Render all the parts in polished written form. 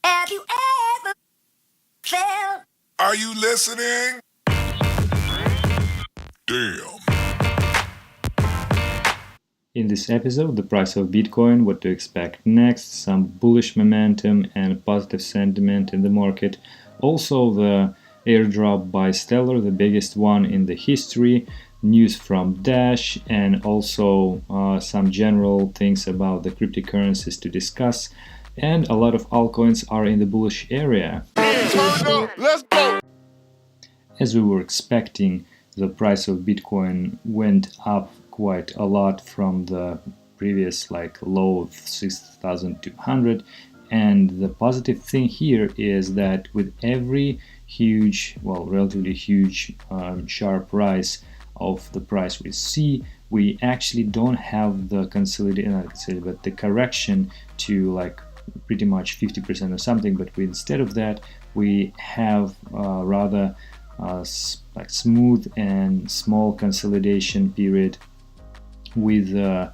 Have you ever felt? Are you listening? Damn. In this episode, the price of Bitcoin, what to expect next, some bullish momentum and positive sentiment in the market. Also, the airdrop by Stellar, the biggest one in the history, news from Dash, and also some general things about the cryptocurrencies to discuss. And a lot of altcoins are in the bullish area. Turn up. Let's go. As we were expecting, the price of Bitcoin went up quite a lot from the previous low of 6,200. And the positive thing here is that with every huge, relatively huge, sharp rise of the price we see, we actually don't have the but the correction to pretty much 50% or something. But instead of that, we have rather smooth and small consolidation period with a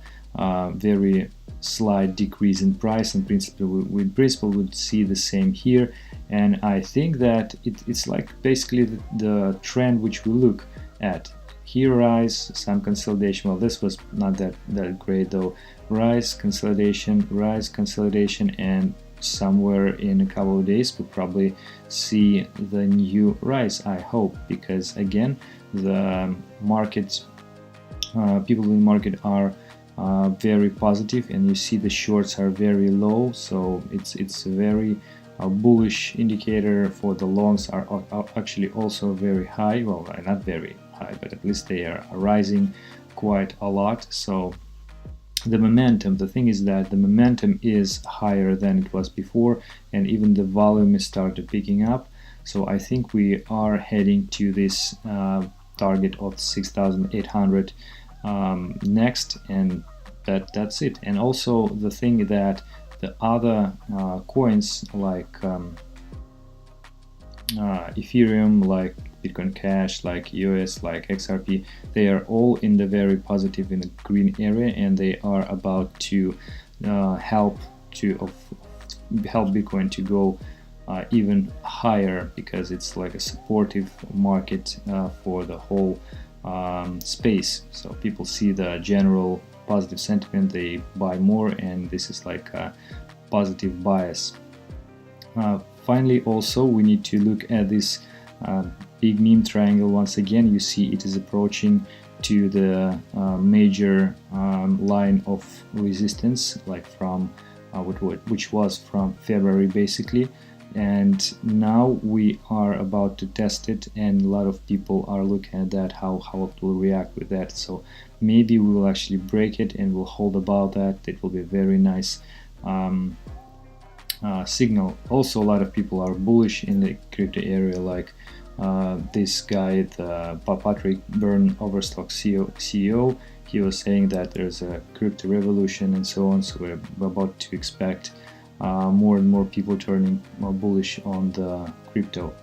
very slight decrease in price. In principle, we would see the same here, and I think that it's basically the trend which we look at. Here rise, some consolidation. Well, this was not that great though. Rise, consolidation, and somewhere in a couple of days we'll probably see the new rise, I hope, because again the market, people in the market are very positive, and you see the shorts are very low, so it's a very bullish indicator. For the longs are actually also very high, well, not very high, but at least they are rising quite a lot. So the thing is that the momentum is higher than it was before, and even the volume is started picking up. So I think we are heading to this target of 6,800 next, and that's it. And also the thing that the other coins like Ethereum, like Bitcoin Cash, like EOS, like XRP, they are all in the very positive, in the green area, and they are about to help Bitcoin to go even higher, because it's like a supportive market for the whole space. So people see the general positive sentiment, they buy more, and this is like a positive bias. Finally, also we need to look at this big meme triangle. Once again, you see it is approaching to the major line of resistance, from which was from February basically, and now we are about to test it, and a lot of people are looking at that, how it will react with that. So maybe we will actually break it and we'll hold above that. It will be a very nice signal. Also, a lot of people are bullish in the crypto area, like this guy, the Patrick Byrne, Overstock CEO. He was saying that there's a crypto revolution and so on. So we're about to expect more and more people turning more bullish on the crypto.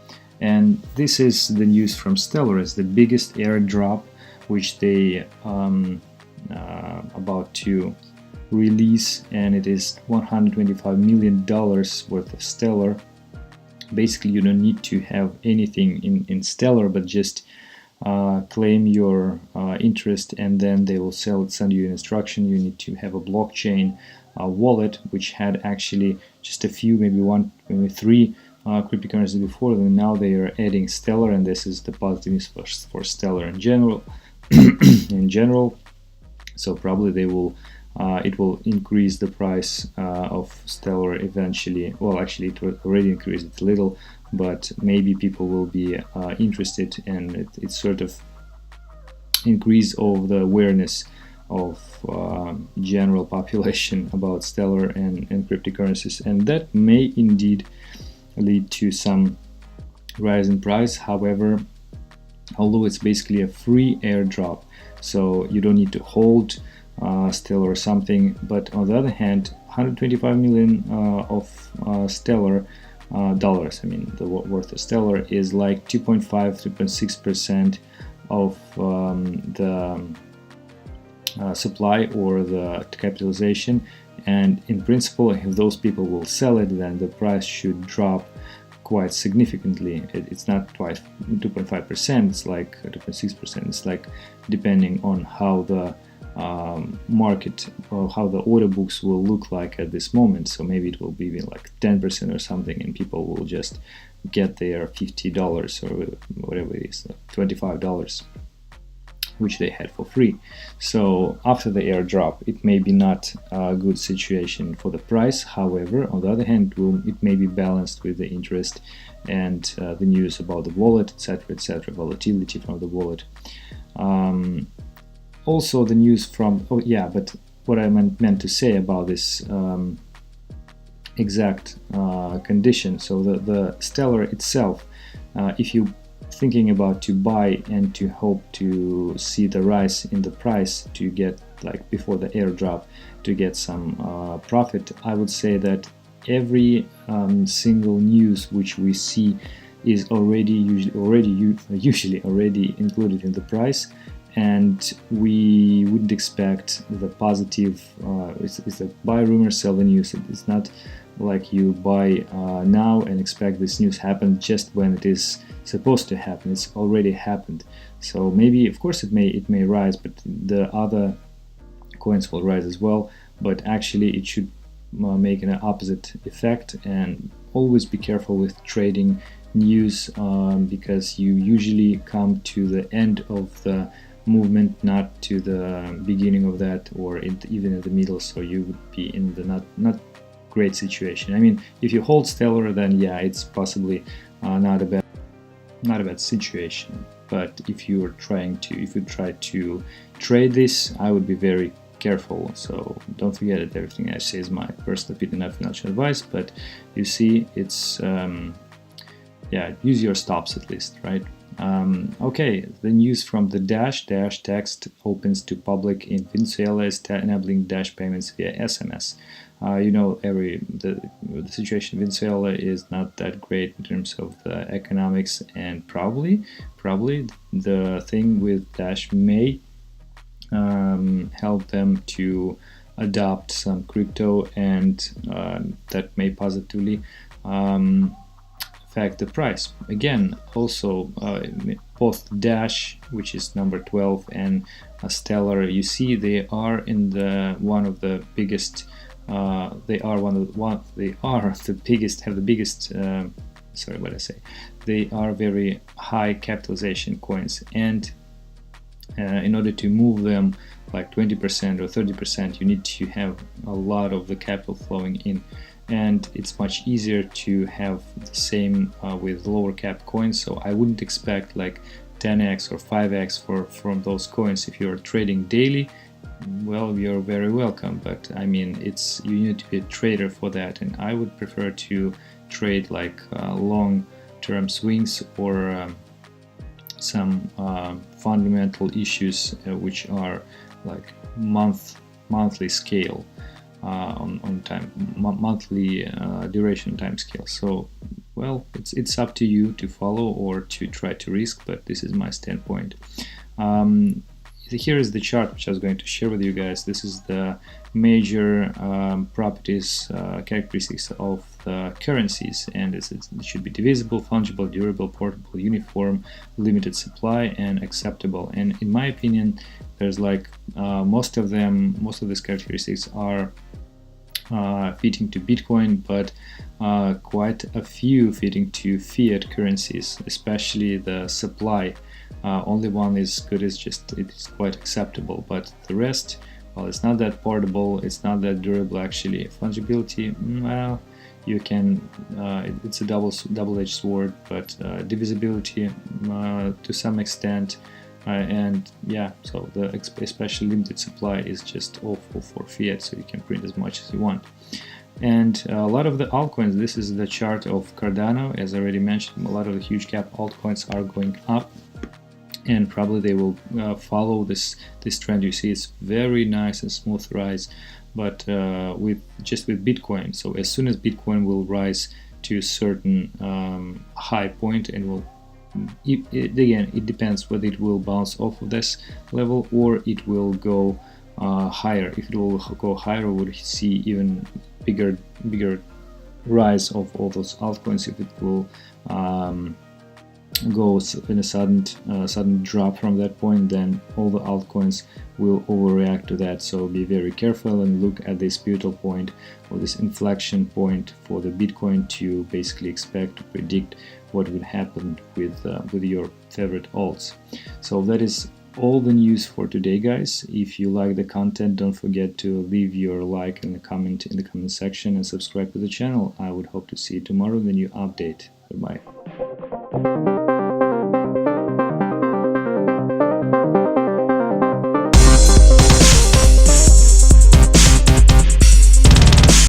And this is the news from Stellar. It's the biggest airdrop which they about to release, and it is $125 million worth of Stellar. Basically, you don't need to have anything in Stellar, but just claim your interest, and then they will send you an instruction. You need to have a blockchain wallet, which had actually just a few, maybe three cryptocurrencies before, and now they are adding Stellar, and this is the positive news for Stellar in general. So probably they will it will increase the price of Stellar eventually. Well, actually it already increased it a little, but maybe people will be interested, and it's sort of increase of the awareness of general population about Stellar and cryptocurrencies, and that may indeed lead to some rise in price. However, although it's basically a free airdrop, so you don't need to hold Stellar or something, but on the other hand, 125 million of Stellar dollars, I mean the worth of Stellar, is like 2.5-2.6% of the supply or the capitalization, and in principle, if those people will sell it, then the price should drop quite significantly. It's not quite 2.5%, it's like 2.6%. It's like depending on how the market or how the order books will look like at this moment. So maybe it will be like 10% or something, and people will just get their $50 or whatever it is, $25, which they had for free. So after the airdrop, it may be not a good situation for the price. However, on the other hand, it may be balanced with the interest and the news about the wallet, etc., volatility from the wallet. Also the news from, but what I meant to say about this exact condition. So the Stellar itself, if you thinking about to buy and to hope to see the rise in the price to get, like before the airdrop, to get some profit, I would say that every single news which we see is usually already included in the price, and we wouldn't expect the positive. It's a buy rumor, sell the news. It's not like you buy now and expect this news happen just when it is supposed to happen. It's already happened. So maybe, of course, it may rise, but the other coins will rise as well. But actually, it should make an opposite effect. And always be careful with trading news, because you usually come to the end of the movement, not to the beginning of that, or even in the middle. So you would be in the not great situation. I mean, if you hold Stellar, then yeah, it's possibly not a bad situation. But if you try to trade this, I would be very careful. So don't forget that everything I say is my personal opinion, not financial advice. But you see, it's use your stops at least, right? Okay, the news from the Dash text opens to public in Venezuela is enabling Dash payments via SMS. The situation in Venezuela is not that great in terms of the economics, and probably the thing with Dash may help them to adopt some crypto, and that may positively affect the price. Again, also both Dash, which is number 12, and Stellar, you see they are in the one of the biggest. They are the biggest. Have the biggest. Sorry, what I say. They are very high capitalization coins, and in order to move them like 20% or 30%, you need to have a lot of the capital flowing in. And it's much easier to have the same with lower cap coins. So I wouldn't expect like 10x or 5x from those coins. If you're trading daily, well, you're very welcome. But I mean, you need to be a trader for that, and I would prefer to trade like long-term swings or some fundamental issues which are like monthly scale. On time, monthly duration time scale. So, well, it's up to you to follow or to try to risk, but this is my standpoint. Here is the chart which I was going to share with you guys. This is the major properties, characteristics of the currencies, and it should be divisible, fungible, durable, portable, uniform, limited supply, and acceptable. And in my opinion, there's like most of these characteristics are fitting to Bitcoin, but quite a few fitting to fiat currencies, especially the supply. Only one is good, it's quite acceptable, but the rest, well, it's not that portable, it's not that durable actually. Fungibility, well, you can, it's a double-edged sword, but divisibility to some extent, and yeah, so the especially limited supply is just awful for fiat, so you can print as much as you want. And a lot of the altcoins, this is the chart of Cardano, as I already mentioned, a lot of the huge cap altcoins are going up, and probably they will follow this trend. You see, it's very nice and smooth rise, but with Bitcoin. So as soon as Bitcoin will rise to a certain high point, and will again, it depends whether it will bounce off of this level or it will go higher. If it will go higher, we would see even bigger rise of all those altcoins. If it will go in a sudden drop from that point, then all the altcoins will overreact to that. So be very careful and look at this pivotal point or this inflection point for the Bitcoin to basically expect to predict what would happen with your favorite alts. So that is all the news for today, guys. If you like the content, don't forget to leave your like and a comment in the comment section and subscribe to the channel. I would hope to see you tomorrow with a new update. Goodbye.